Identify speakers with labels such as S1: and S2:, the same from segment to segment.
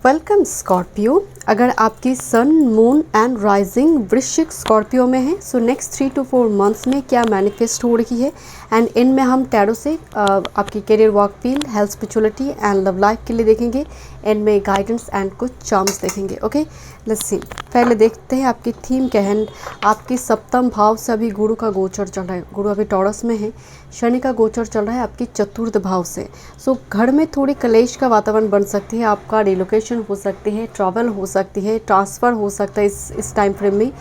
S1: Welcome Scorpio. अगर आपकी sun moon and rising वृश्चिक स्कॉर्पियो में है सो नेक्स्ट 3 to 4 मंथ्स में क्या मैनिफेस्ट हो रही है एंड इनमें हम टैरो से आपकी career work field health spirituality and love life के लिए देखेंगे। इनमें गाइडेंस एंड कुछ चार्म्स देखेंगे। ओके लेट्स सी। पहले देखते हैं आपकी थीम क्या है। आपकी सप्तम भाव से अभी गुरु का गोचर चल रहा है। गुरु अभी टॉरस में है, शनि का गोचर चल रहा है आपकी चतुर्थ भाव से। सो घर में थोड़ी कलेश का वातावरण बन सकती है। आपका रिलोकेशन हो सकती है, ट्रैवल हो सकती है, ट्रांसफ़र हो सकता है इस टाइम फ्रेम में।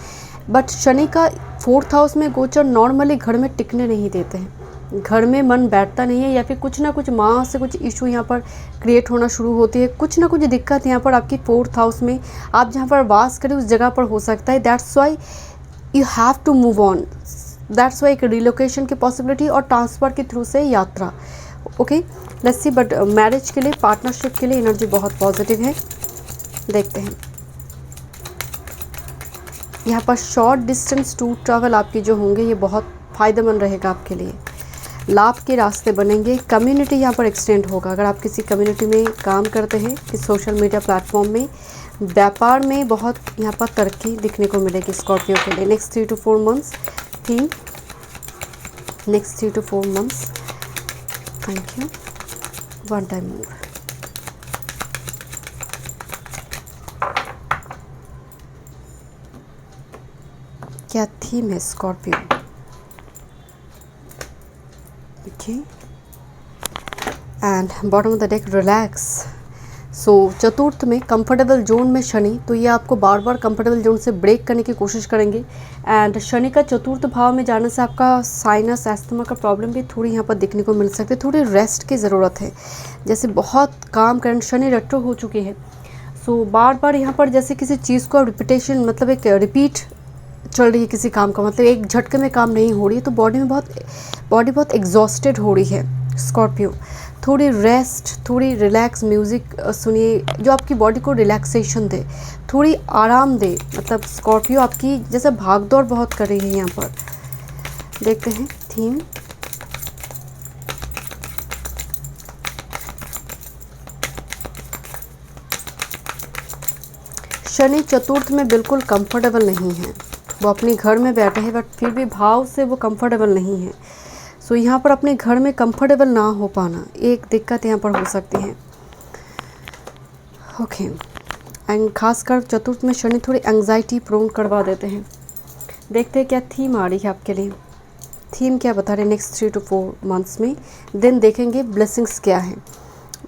S1: बट शनि का 4th हाउस में गोचर नॉर्मली घर में टिकने नहीं देते हैं। घर में मन बैठता नहीं है या फिर कुछ ना कुछ माँ से कुछ इशू यहाँ पर क्रिएट होना शुरू होती है। कुछ ना कुछ दिक्कत यहाँ पर आपकी 4th हाउस में आप जहाँ पर वास करें उस जगह पर हो सकता है। That's why you have to move on. That's why एक रिलोकेशन की पॉसिबिलिटी और ट्रांसफ़र के थ्रू से यात्रा। Okay let's see. But marriage के लिए, पार्टनरशिप के लिए एनर्जी बहुत पॉजिटिव है। देखते हैं यहाँ पर शॉर्ट डिस्टेंस टूर ट्रैवल आपकी जो होंगे ये बहुत फ़ायदेमंद रहेगा आपके लिए। लाभ के रास्ते बनेंगे। कम्युनिटी यहाँ पर एक्सटेंड होगा। अगर आप किसी कम्युनिटी में काम करते हैं, किसी सोशल मीडिया प्लेटफॉर्म में, व्यापार में बहुत यहाँ पर तरक्की दिखने को मिलेगी स्कॉर्पियो के लिए next 3 to 4 months. Theme next 3 to 4 months. Thank you. One time more. क्या थीम है Scorpio? Okay and bottom of the deck relax. So चतुर्थ में कंफर्टेबल जोन में शनि, तो ये आपको बार बार कंफर्टेबल जोन से ब्रेक करने की कोशिश करेंगे। एंड शनि का चतुर्थ भाव में जाने से आपका साइनस एस्थमा का प्रॉब्लम भी थोड़ी यहाँ पर देखने को मिल सकती है। थोड़ी रेस्ट की ज़रूरत है। जैसे बहुत काम करने, शनि रेट्रो हो चुकी है। सो बार बार यहाँ पर जैसे किसी चीज़ को रिपीटेशन, मतलब एक रिपीट चल रही है किसी काम का, मतलब एक झटके में काम नहीं हो रही है, तो बॉडी बहुत एग्जॉस्टेड हो रही है स्कॉर्पियो। थोड़ी रेस्ट, थोड़ी रिलैक्स म्यूज़िक सुनिए जो आपकी बॉडी को रिलैक्सेशन दे, थोड़ी आराम दे। मतलब स्कॉर्पियो आपकी जैसे भागदौड़ बहुत कर रही है यहाँ पर। देखते हैं थीम। शनि चतुर्थ में बिल्कुल कंफर्टेबल नहीं है। वो अपने घर में बैठे हैं बट फिर भी भाव से वो कंफर्टेबल नहीं है। सो यहाँ पर अपने घर में कंफर्टेबल ना हो पाना एक दिक्कत यहाँ पर हो सकती है। ओके एंड खासकर चतुर्थ में शनि थोड़ी एंग्जाइटी प्रोन करवा देते हैं। देखते हैं क्या थीम आ रही है आपके लिए। थीम क्या बता रहे हैं नेक्स्ट 3 to 4 मंथ्स में। देन देखेंगे ब्लेसिंग्स क्या है।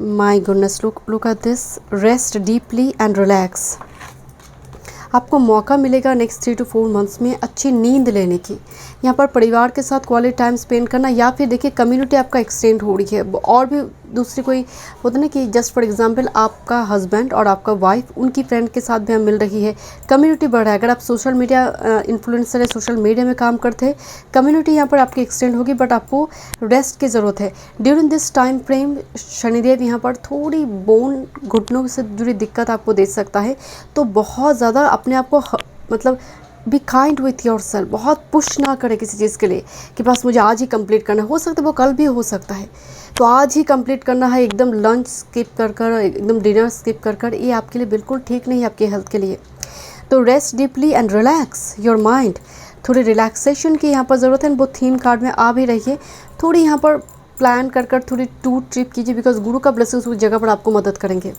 S1: My goodness, look at this. Rest deeply and relax. आपको मौका मिलेगा नेक्स्ट 3 to 4 मंथ्स में अच्छी नींद लेने की। यहाँ पर परिवार के साथ क्वालिटी टाइम स्पेंड करना, या फिर देखिए कम्युनिटी आपका एक्सटेंड हो रही है। और भी दूसरी कोई होता ना कि जस्ट फॉर एग्जांपल आपका हस्बैंड और आपका वाइफ, उनकी फ्रेंड के साथ भी हम मिल रही है, कम्युनिटी बढ़ रहा है। अगर आप सोशल मीडिया इन्फ्लुएंसर है, सोशल मीडिया में काम करते हैं, कम्युनिटी यहाँ पर आपकी एक्सटेंड होगी। बट आपको रेस्ट की ज़रूरत है during this time frame. Shanidev यहाँ पर थोड़ी बोन, घुटनों से जुड़ी दिक्कत आपको दे सकता है। तो बहुत ज़्यादा अपने आप को मतलब be kind with your self. बहुत पुश ना करें किसी चीज़ के लिए कि बस मुझे आज ही कंप्लीट करना है। हो सकता है वो कल भी हो सकता है, तो आज ही कंप्लीट करना है। एकदम लंच स्किप कर एकदम डिनर स्किप कर ये आपके लिए बिल्कुल ठीक नहीं है, आपके हेल्थ के लिए। तो rest deeply and relax your mind. थोड़ी रिलैक्सेशन की यहाँ पर ज़रूरत है। वो थीम कार्ड में आ भी रही है। थोड़ी यहाँ पर प्लान कर थोड़ी टूर ट्रिप कीजिए, बिकॉज गुरु का ब्लेसिंग्स उस जगह पर आपको मदद करेंगे।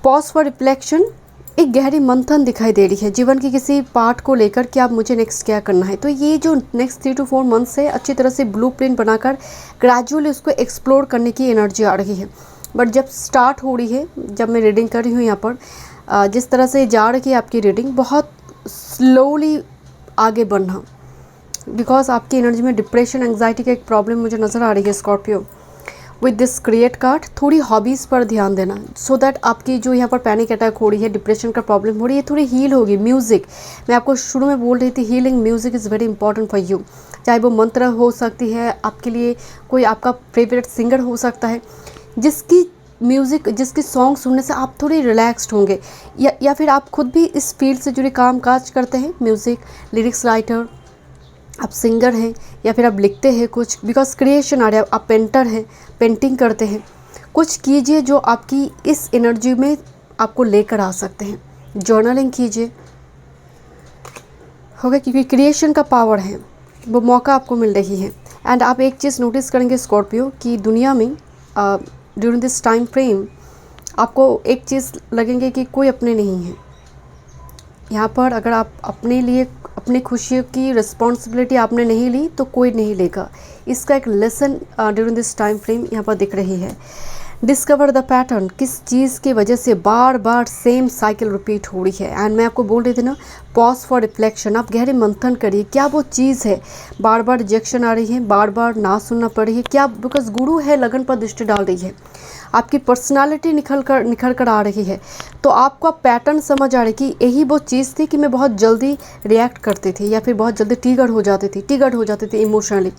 S1: Pause for reflection. एक गहरी मंथन दिखाई दे रही है जीवन की किसी पार्ट को लेकर कि आप मुझे नेक्स्ट क्या करना है। तो ये जो नेक्स्ट 3 to 4 मंथ से अच्छी तरह से ब्लूप्रिंट बनाकर ग्रेजुअली उसको एक्सप्लोर करने की एनर्जी आ रही है। बट जब स्टार्ट हो रही है, जब मैं रीडिंग कर रही हूँ यहाँ पर जिस तरह से जा रही है आपकी रीडिंग, बहुत स्लोली आगे बढ़ना, बिकॉज आपकी एनर्जी में डिप्रेशन, एंग्जाइटी का एक प्रॉब्लम मुझे नज़र आ रही है Scorpio. With this create card थोड़ी हॉबीज़ पर ध्यान देना, सो दैट आपकी जो यहाँ पर पैनिक अटैक हो रही है, डिप्रेशन का प्रॉब्लम हो रही है, थोड़ी हील होगी। म्यूज़िक, मैं आपको शुरू में बोल रही थी, healing music is very important for you. चाहे वो मंत्र हो सकती है आपके लिए, कोई आपका फेवरेट सिंगर हो सकता है, जिसकी म्यूज़िक, जिसकी सॉन्ग सुनने से आप थोड़ी रिलैक्सड होंगे। या फिर आप खुद भी इस फील्ड से जुड़े काम काज करते हैं, म्यूज़िक, लिरिक्स राइटर, आप सिंगर हैं या फिर आप लिखते हैं कुछ, बिकॉज क्रिएशन आ रहा है। आप पेंटर हैं, पेंटिंग करते हैं, कुछ कीजिए जो आपकी इस एनर्जी में आपको लेकर आ सकते हैं। जर्नलिंग कीजिए, होगा, क्योंकि क्रिएशन का पावर है, वो मौका आपको मिल रही है। एंड आप एक चीज़ नोटिस करेंगे स्कॉर्पियो कि दुनिया में ड्यूरिंग दिस टाइम फ्रेम आपको एक चीज़ लगेंगे कि कोई अपने नहीं है यहाँ पर। अगर आप अपने लिए अपनी खुशी की रिस्पॉन्सिबिलिटी आपने नहीं ली तो कोई नहीं लेगा। इसका एक lesson during this time frame यहाँ पर दिख रही है। डिस्कवर द पैटर्न, किस चीज़ की वजह से बार बार सेम साइकिल रिपीट हो रही है। एंड मैं आपको बोल रही थी ना, पॉज फॉर रिफ्लेक्शन, आप गहरे मंथन करिए, क्या वो चीज़ है, बार बार रिजेक्शन आ रही है, बार बार ना सुनना पड़ रही है, क्या बिकॉज गुरु है लगन पर दृष्टि डाल रही है, आपकी पर्सनालिटी निखर कर आ रही है, तो आपको आप पैटर्न समझ आ रही कि यही वो चीज़ थी कि मैं बहुत जल्दी रिएक्ट करती थी या फिर बहुत जल्दी ट्रिगर हो जाती थी इमोशनली।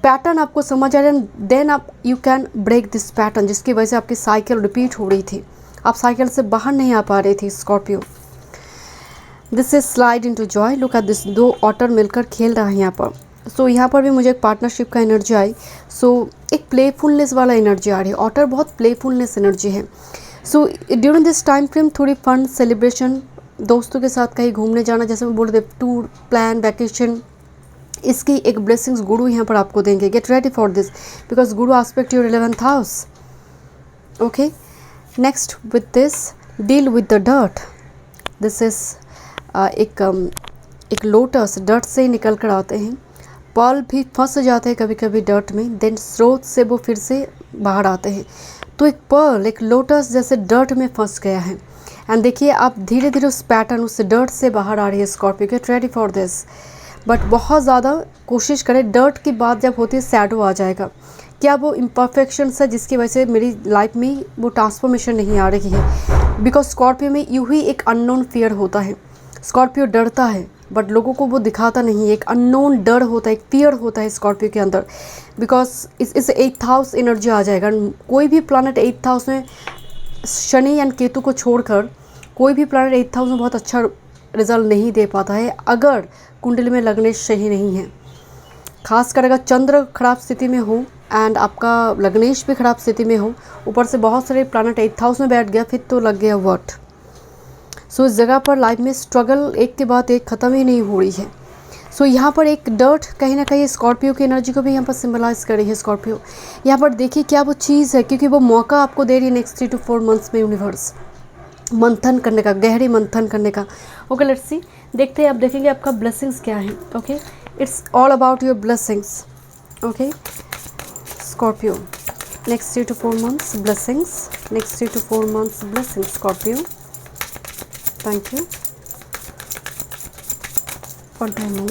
S1: पैटर्न आपको समझ आ रहा है, देन आप you can break this pattern, जिसकी वजह से आपकी साइकिल रिपीट हो रही थी, आप साइकिल से बाहर नहीं आ पा रही थी Scorpio. This is slide into Joy, look at this, दो ऑटर मिलकर खेल रहा है यहाँ पर। सो यहाँ पर भी मुझे एक पार्टनरशिप का एनर्जी आई। सो एक प्लेफुलनेस वाला एनर्जी आ रही है, ऑटर बहुत प्लेफुलनेस एनर्जी है। So during this time frame थोड़ी फन सेलिब्रेशन, दोस्तों के साथ कहीं घूमने जाना, जैसे मैं बोल रहे टूर प्लान वैकेशन, इसकी एक ब्लेसिंग्स गुरु यहाँ पर आपको देंगे। Get ready for this because Guru aspect your 11th house. Okay, next with this, deal with the dirt. This is एक लोटस डर्ट से ही निकल कर आते हैं, पर्ल भी फंस जाते हैं कभी कभी डर्ट में, देन स्रोत से वो फिर से बाहर आते हैं। तो एक पर्ल, एक लोटस जैसे डर्ट में फंस गया है। एंड देखिए आप धीरे धीरे उस पैटर्न, उस डर्ट से बाहर आ रही है Scorpio. Gate ready for this, but बहुत ज़्यादा कोशिश करें, डर्ट की बात जब होती है शैडो आ जाएगा। क्या वो इम्परफेक्शंस है जिसकी वजह से मेरी लाइफ में वो ट्रांसफॉर्मेशन नहीं आ रही है? बिकॉज स्कॉर्पियो में यूँ ही एक अननोन फियर होता है। स्कॉर्पियो डरता है बट लोगों को वो दिखाता नहीं है, एक अननोन डर होता है, एक फियर होता है स्कॉर्पियो के अंदर। बिकॉज इस 8th हाउस एनर्जी आ जाएगा। कोई भी प्लानट 8th हाउस में, शनि एंड केतु को छोड़कर कोई भी प्लानट 8th हाउस में बहुत अच्छा रिजल्ट नहीं दे पाता है अगर कुंडली में लग्नेश सही नहीं है। खासकर अगर चंद्र खराब स्थिति में हो एंड आपका लग्नेश भी खराब स्थिति में हो, ऊपर से बहुत सारे प्लानट 8th हाउस में बैठ गया, फिर तो लग गया वर्ट। सो इस जगह पर लाइफ में स्ट्रगल एक के बाद एक ख़त्म ही नहीं हो रही है। सो यहाँ पर एक डर्ट कहीं ना कहीं स्कॉर्पियो की एनर्जी को भी यहाँ पर सिम्बलाइज कर रही है स्कॉर्पियो। यहाँ पर देखिए क्या वो चीज़ है, क्योंकि वो मौका आपको दे रही है नेक्स्ट 3 to 4 मंथ्स में यूनिवर्स मंथन करने का, गहरी मंथन करने का। ओके लेट्स सी, देखते हैं, आप देखेंगे आपका ब्लेसिंग्स क्या है। Okay, it's all about your blessings. Okay Scorpio, next 3 to 4 months blessings, next 3 to 4 months blessings Scorpio. Thank you for timing.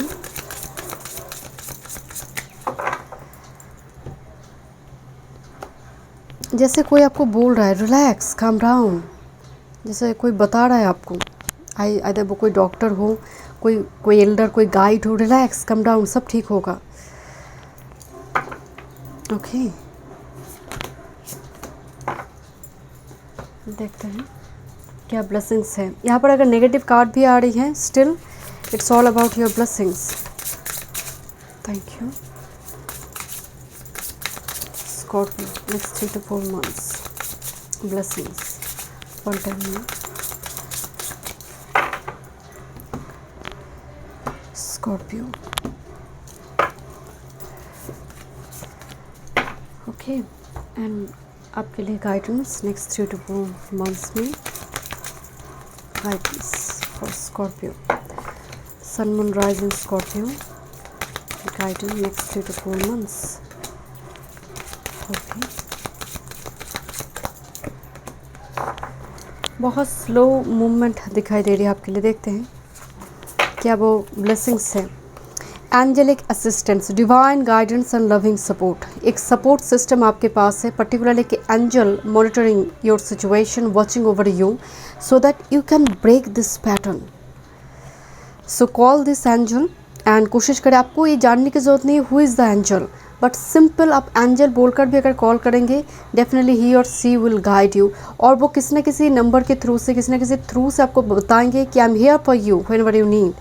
S1: जैसे कोई आपको बोल रहा है रिलैक्स, काम डाउन, जैसे कोई बता रहा है आपको, आइदर वो कोई डॉक्टर हो, कोई एल्डर, कोई गाइड हो, रिलैक्स, कम डाउन, सब ठीक होगा। ओके देखते हैं क्या ब्लेसिंग्स है यहाँ पर। अगर नेगेटिव कार्ड भी आ रही है, still it's all about your blessings. Thank you Scorpio, next 3 to 4 months blessings for timing. Scorpio, okay, and आपके लिए गाइडेंस नेक्स्ट 3 to 4 मंथ्स में, guidance for Scorpio, sun moon rising Scorpio, guidance next 3 to 4 months. Okay, बहुत slow movement दिखाई दे रही है आपके लिए, देखते हैं क्या वो ब्लेसिंग्स है। Angelic assistance, divine guidance and loving support, एक सपोर्ट सिस्टम आपके पास है, पर्टिकुलरली कि angel monitoring your situation, watching over you so that you can break this pattern. So call this angel and कोशिश करें, आपको ये जानने की ज़रूरत नहीं है who is the angel, but simple आप एंजल बोलकर भी अगर कॉल करेंगे, डेफिनेटली ही और सी विल गाइड यू, और वो किसी न किसी नंबर के थ्रू से, किसी न किसी थ्रू से आपको बताएंगे कि I am here for you whenever you need.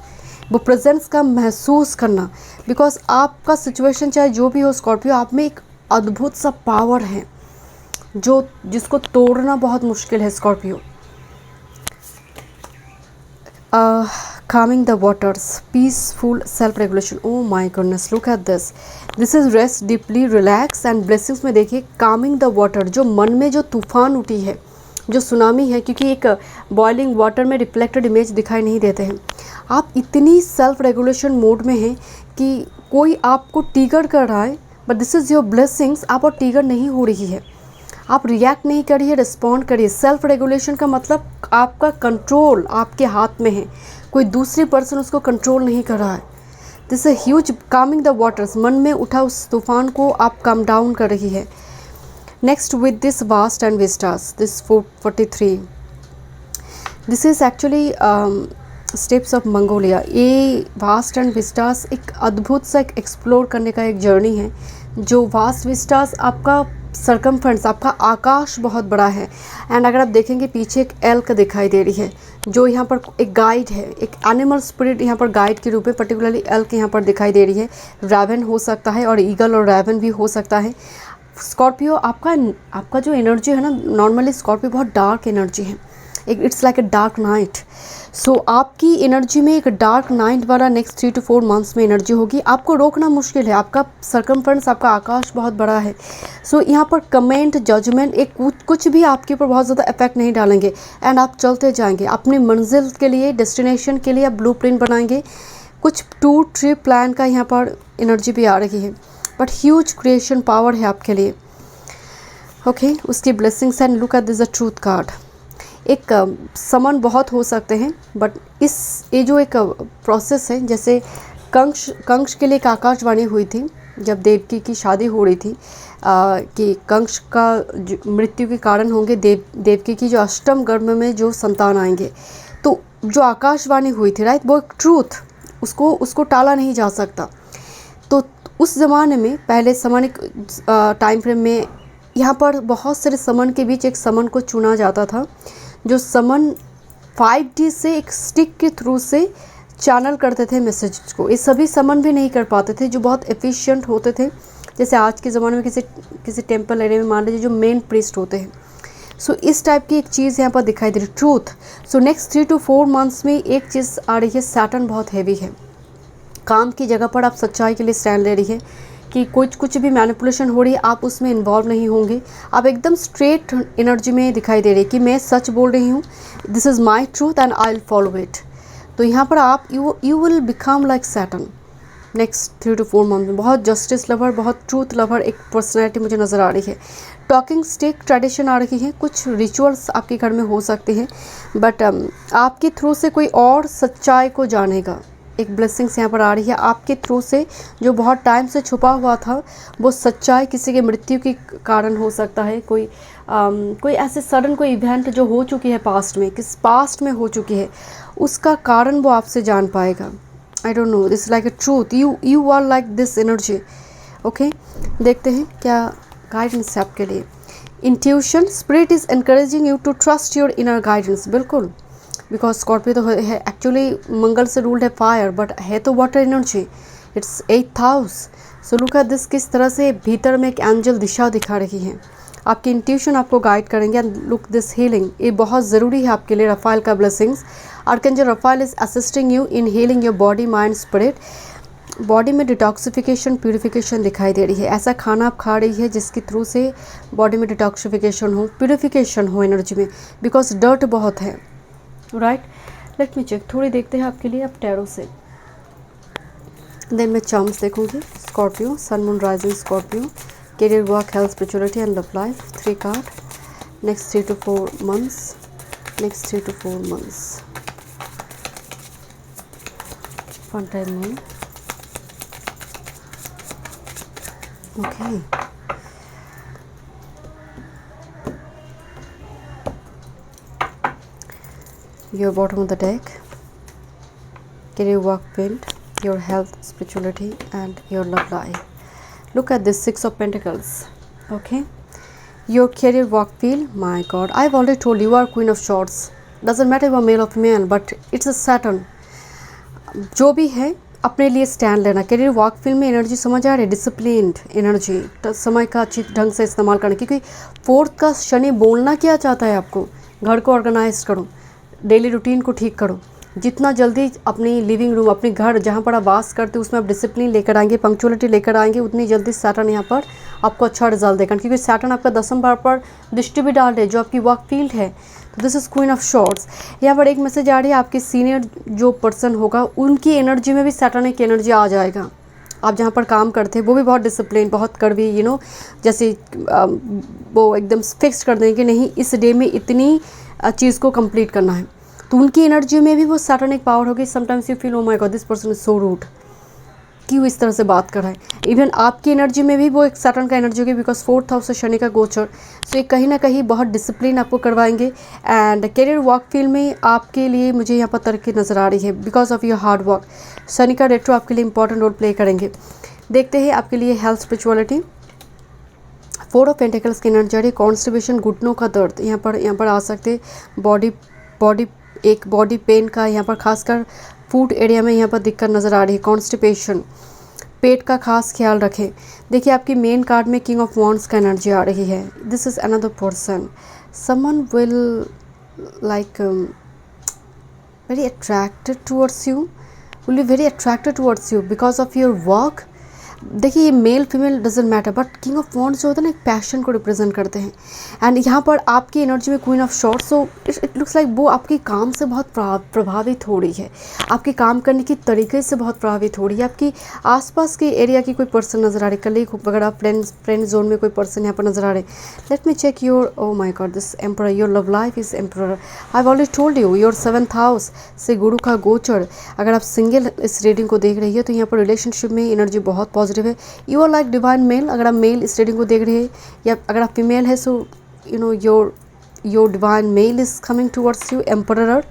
S1: वो प्रेजेंस का महसूस करना, बिकॉज आपका सिचुएशन चाहे जो भी हो स्कॉर्पियो, आप में एक अद्भुत सा पावर है जिसको तोड़ना बहुत मुश्किल है Scorpio. calming the waters, peaceful self-regulation. Oh my goodness, look at this. This is rest deeply, relax and blessings में देखिए calming the water, जो मन में जो तूफान उठी है, जो सुनामी है, क्योंकि एक बॉइलिंग वाटर में रिफ्लेक्टेड इमेज दिखाई नहीं देते हैं। आप इतनी सेल्फ रेगुलेशन मोड में हैं कि कोई आपको ट्रिगर कर रहा है, but this is your blessings, आप और ट्रिगर नहीं हो रही है, आप रिएक्ट नहीं करिए, रिस्पॉन्ड करिए। सेल्फ रेगुलेशन का मतलब आपका कंट्रोल आपके हाथ में है, कोई दूसरी पर्सन उसको कंट्रोल नहीं कर रहा है। This is huge Kameng the waters, मन में उठा उस तूफान को आप कम डाउन कर रही है। Next with this vast and Vistas, this 443, this is actually steps of Mongolia. ये वास्ट एंड विस्टास एक अद्भुत सा एक एक्सप्लोर करने का एक जर्नी है। जो वास्ट विस्टास आपका सरकमफ्रेंस, आपका आकाश बहुत बड़ा है। एंड अगर आप देखेंगे पीछे एक एल्क दिखाई दे रही है, जो यहाँ पर एक गाइड है, एक एनिमल स्पिरिट यहाँ पर गाइड के रूप में, पर्टिकुलरली एल्क यहाँ पर दिखाई दे रही है। रैवन हो सकता है और ईगल और रैवन भी हो सकता है। स्कॉर्पियो, आपका जो एनर्जी है ना, नॉर्मली स्कॉर्पियो बहुत डार्क एनर्जी है, एक it's like a dark night. So आपकी एनर्जी में एक डार्क नाइट वाला नेक्स्ट 3 to 4 मंथ्स में एनर्जी होगी। आपको रोकना मुश्किल है, आपका सरकमफ्रेंस, आपका आकाश बहुत बड़ा है। सो यहाँ पर कमेंट, जजमेंट, एक कुछ भी आपके ऊपर बहुत ज़्यादा इफेक्ट नहीं डालेंगे एंड आप चलते जाएंगे अपनी मंजिल के लिए, डेस्टिनेशन के लिए आप ब्लूप्रिंट बनाएंगे। कुछ टूर ट्रिप प्लान का यहाँ पर एनर्जी भी आ रही है, बट ह्यूज क्रिएशन पावर है आपके लिए। ओके, उसकी blessings and look at this a truth card. एक समन बहुत हो सकते हैं, बट ये जो एक प्रोसेस है, जैसे कंस के लिए एक आकाशवाणी हुई थी जब देवकी की शादी हो रही थी, कि कंस का मृत्यु के कारण होंगे देवकी की जो अष्टम गर्भ में जो संतान आएंगे। तो जो आकाशवाणी हुई थी, राइट, वो एक ट्रूथ, उसको टाला नहीं जा सकता। तो उस ज़माने में, पहले समनिक टाइम फ्रेम में, यहाँ पर बहुत सारे समन के बीच एक समन को चुना जाता था, जो समन 5D से एक स्टिक के थ्रू से चैनल करते थे मैसेज को। ये सभी समन भी नहीं कर पाते थे जो बहुत एफिशिएंट होते थे, जैसे आज के ज़माने में किसी टेम्पल एरिया में मान लीजिए जो मेन प्रीस्ट होते हैं। सो इस टाइप की एक चीज़ यहाँ पर दिखाई दे रही, truth. So next 3 to 4 months में एक चीज़ आ रही है, सैटर्न बहुत हैवी है। काम की जगह पर आप सच्चाई के लिए स्टैंड ले रही है कि कुछ भी मैनिपुलेशन हो रही है, आप उसमें इन्वॉल्व नहीं होंगे। आप एकदम स्ट्रेट एनर्जी में दिखाई दे रही है कि मैं सच बोल रही हूँ, this is my truth and I will follow it. तो यहाँ पर आप you will become like Saturn next 3 to 4 month में। बहुत जस्टिस लवर, बहुत ट्रूथ लवर एक पर्सनैलिटी मुझे नज़र आ रही है। टॉकिंग स्टिक ट्रेडिशन आ रही है, कुछ रिचुअल्स आपके घर में हो सकते हैं, बट आपके थ्रू से कोई और सच्चाई को जानेगा। एक ब्लेसिंग्स यहाँ पर आ रही है आपके थ्रू से, जो बहुत टाइम से छुपा हुआ था वो सच्चाई किसी के मृत्यु के कारण हो सकता है। कोई ऐसे सडन कोई इवेंट जो हो चुकी है पास्ट में हो चुकी है, उसका कारण वो आपसे जान पाएगा। I don't know, this like a truth, you are like this energy. Okay, देखते हैं क्या गाइडेंस है आपके लिए। Intuition, spirit is encouraging you to trust your inner guidance. बिल्कुल, बिकॉज स्कॉर्पियो तो है एक्चुअली मंगल से रूल्ड है फायर, बट है तो water energy, it's 8th house. So look at this, किस तरह से भीतर में एक एंजल दिशा दिखा रही है। आपकी इंट्यूशन आपको गाइड करेंगे। एंड लुक दिस हीलिंग, ये बहुत ज़रूरी है आपके लिए। रफाइल का blessings, archangel Rafale is assisting you in healing your body, mind, spirit. Body में डिटॉक्सिफिकेशन, प्यूरिफिकेशन दिखाई दे रही है। ऐसा खाना आप खा रही है जिसके थ्रू से बॉडी में डिटॉक्सिफिकेशन हो, प्यूरिफिकेशन हो एनर्जी में, बिकॉज डर्ट बहुत है। राइट, लेट मी चेक, थोड़ी देखते हैं आपके लिए आप टैरो से, देन मैं चार्म्स देखूंगी। Scorpio, sun moon rising Scorpio, career, work, health, spirituality and love life. 3 card next 3 to 4 months, next 3 to 4 months. Fun time moon, okay. Your bottom of the deck, career, work, wind, your health, spirituality and your love life. Look at this 6 of Pentacles. Okay, your career, work, field, my God, I've already told you are Queen of Swords. Doesn't matter you are male or female, but it's a Saturn. जो भी है अपने लिए stand लेना। Career, work, field में energy समझ आ रही है, डिसिप्लिन्ड एनर्जी, समय का अच्छी ढंग से इस्तेमाल करना, क्योंकि 4th का शनि बोलना क्या चाहता है आपको, घर को ऑर्गेनाइज करो, डेली रूटीन को ठीक करो, जितना जल्दी अपनी लिविंग रूम, अपने घर जहाँ पर आप वास करते हो उसमें आप डिसिप्लिन लेकर आएंगे, पंक्चुअलिटी लेकर आएंगे, उतनी जल्दी सैटर्न यहाँ पर आपको अच्छा रिजल्ट देगा, क्योंकि सैटर्न आपका 10वें भाव पर दृष्टि भी डाल रहे जो आपकी वर्क फील्ड है। तो this is queen of shorts. यहाँ पर एक मैसेज आ रही है, आपके सीनियर जो पर्सन होगा उनकी एनर्जी में भी सैटर्न की एनर्जी आ जाएगा। आप जहाँ पर काम करते हैं वो भी बहुत डिसिप्लिन, बहुत कड़वी, जैसे वो एकदम फिक्स कर देंगे कि नहीं इस डे में इतनी चीज़ को कंप्लीट करना है, तो उनकी एनर्जी में भी वो सैटर्निक पावर होगी। Sometimes you feel oh my god this person is so rude, क्यों इस तरह से बात कर रहा है। इवन आपकी एनर्जी में भी वो एक सैटर्न का एनर्जी होगी, बिकॉज 4th हाउस से शनि का गोचर। सो ये कहीं ना कहीं बहुत डिसिप्लिन आपको करवाएंगे। एंड करियर वर्क फील्ड में आपके लिए मुझे यहाँ पर तरक्की नज़र आ रही है because of your hard work. Shani का रेट्रो आपके लिए इंपॉर्टेंट रोल प्ले करेंगे। देखते हैं आपके लिए हेल्थ, स्पिरिचुअलिटी। 4 ऑफ पेंटिकल्स की एनर्जी, कॉन्स्टिपेशन, घुटनों का दर्द यहाँ पर आ सकते, बॉडी पेन का यहाँ पर खासकर फूड एरिया में यहाँ पर दिक्कत नज़र आ रही है, कॉन्स्टिपेशन, पेट का खास ख्याल रखें। देखिए आपकी मेन कार्ड में किंग ऑफ वॉन्ड्स का एनर्जी आ रही है। This is another person, someone will like very attracted towards you, will be very attracted towards you because of your work. देखिए ये male female doesn't matter, but king of wands जो होता है ना एक पैशन को रिप्रेजेंट करते हैं। एंड यहाँ पर आपकी एनर्जी में queen of shorts, so it looks like वो आपके काम से बहुत प्रभावित हो रही है, आपके काम करने की तरीके से बहुत प्रभावित हो रही है। आपकी आसपास के एरिया की कोई पर्सन नज़र आ रही है, कलीग वगैरह, फ्रेंड जोन में कोई पर्सन यहाँ पर नज़र आ रहे हैं। Let me check your, oh my god this emperor, your love life is emperor. I have already told you your 7th house से गुरु का गोचर। अगर आप सिंगल इस रीडिंग को देख रही है तो यहाँ पर रिलेशनशिप में एनर्जी बहुत पॉजिटिव है। You are like divine male, अगर आप मेल इस रीडिंग को देख रहे हैं, या अगर आप फीमेल है so your divine male is coming towards you, emperor.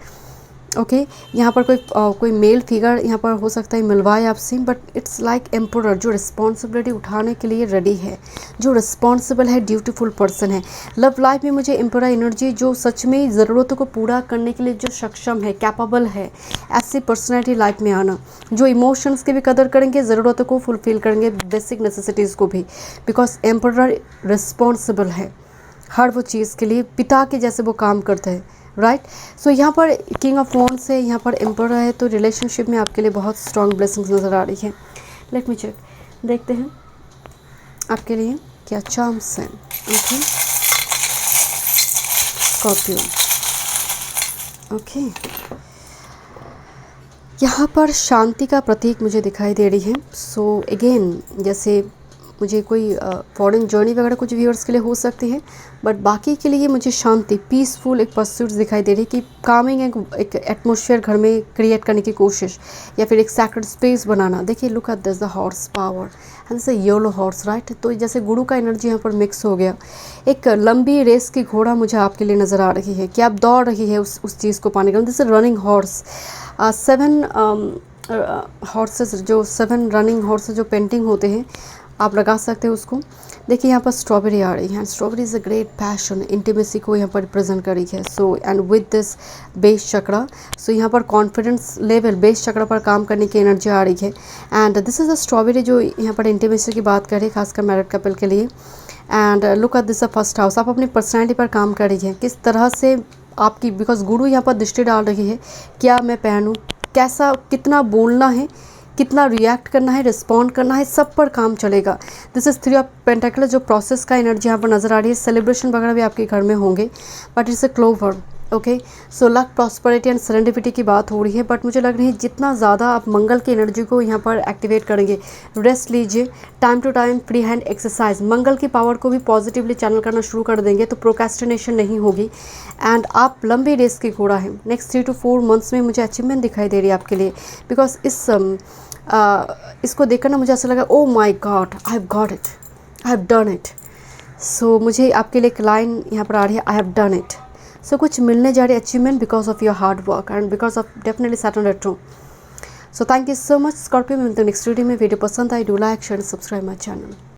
S1: Okay यहाँ पर कोई मेल फिगर यहाँ पर हो सकता है मिलवाए आपसे, बट इट्स लाइक एम्परर जो रिस्पॉन्सिबिलिटी उठाने के लिए रेडी है, जो रिस्पॉन्सिबल है, ड्यूटीफुल पर्सन है। लव लाइफ में मुझे एम्परर एनर्जी, जो सच में ज़रूरतों को पूरा करने के लिए जो सक्षम है, कैपेबल है, ऐसी पर्सनैलिटी लाइफ में आना, जो इमोशंस की भी कदर करेंगे, ज़रूरतों को फुलफिल करेंगे, बेसिक नेसेसिटीज़ को भी, बिकॉज एम्परर रिस्पॉन्सिबल है हर वो चीज़ के लिए, पिता के जैसे वो काम करते हैं, राइट। सो यहाँ पर किंग ऑफ वॉन्ड्स है, यहाँ पर एम्परर है, तो रिलेशनशिप में आपके लिए बहुत स्ट्रॉन्ग ब्लेसिंग्स नज़र आ रही है। लेट मी चेक, देखते हैं आपके लिए क्या चार्म्स हैं। ओके स्कॉर्पियो, ओके यहाँ पर शांति का प्रतीक मुझे दिखाई दे रही है। सो अगेन जैसे मुझे कोई फॉरेन जर्नी वगैरह कुछ व्यूअर्स के लिए हो सकती है, बट बाकी के लिए मुझे शांति, पीसफुल एक परस्यूट दिखाई दे रही है कि कामिंग एक एटमॉस्फेयर घर में क्रिएट करने की कोशिश, या फिर एक सैक्रेड स्पेस बनाना। देखिए look at this the horse power and से येलो हॉर्स, राइट। तो जैसे गुरु का एनर्जी यहाँ पर मिक्स हो गया, एक लंबी रेस की घोड़ा मुझे आपके लिए नज़र आ रही है कि आप दौड़ रही है उस चीज़ को पाने के लिए। This is running horse, 7 horses, जो 7 रनिंग हॉर्सेस जो पेंटिंग होते हैं आप लगा सकते हो उसको। देखिए यहाँ पर स्ट्रॉबेरी आ रही है, strawberry is a great passion, intimacy को यहाँ पर रिप्रेजेंट करी है। So and with this base chakra, so यहाँ पर कॉन्फिडेंस लेवल बेस चक्रा पर काम करने की एनर्जी आ रही है। And this is a strawberry जो यहाँ पर इंटीमेसी की बात करें, खासकर मैरिड कपल के लिए। And look at this a first house, आप अपनी पर्सनैलिटी पर काम कर रही है, किस तरह से आपकी, बिकॉज गुरु यहाँ पर दृष्टि डाल रही है, क्या मैं पहनूँ, कैसा, कितना बोलना है, कितना रिएक्ट करना है, रिस्पॉन्ड करना है, सब पर काम चलेगा। दिस इज़ 3 ऑफ पेंटाकल, जो प्रोसेस का एनर्जी यहाँ पर नज़र आ रही है। सेलिब्रेशन वगैरह भी आपके घर में होंगे, but it's a clover, okay. So luck, prosperity and serendipity की बात हो रही है, बट मुझे लग रही है जितना ज़्यादा आप मंगल की एनर्जी को यहाँ पर एक्टिवेट करेंगे, रेस्ट लीजिए, time to time free hand exercise, Mangal की पावर को भी पॉजिटिवली चैनल करना शुरू कर देंगे, तो प्रोक्रेस्टिनेशन नहीं होगी। एंड आप लंबी रेस की घोड़ा है, नेक्स्ट 3 to 4 मंथ्स में मुझे अचीवमेंट दिखाई दे रही है आपके लिए, बिकॉज इसको देखकर ना मुझे ऐसा लगा, oh my god I have got it, I have done it. So मुझे आपके लिए एक लाइन यहाँ पर आ रही है, आई हैव डन इट। सो कुछ मिलने जा रही है achievement because of your hard work and because of definitely Saturn retro. So thank you so much Scorpio. मैं नेक्स्ट वीडियो में, वीडियो पसंद I do like share subscribe my channel.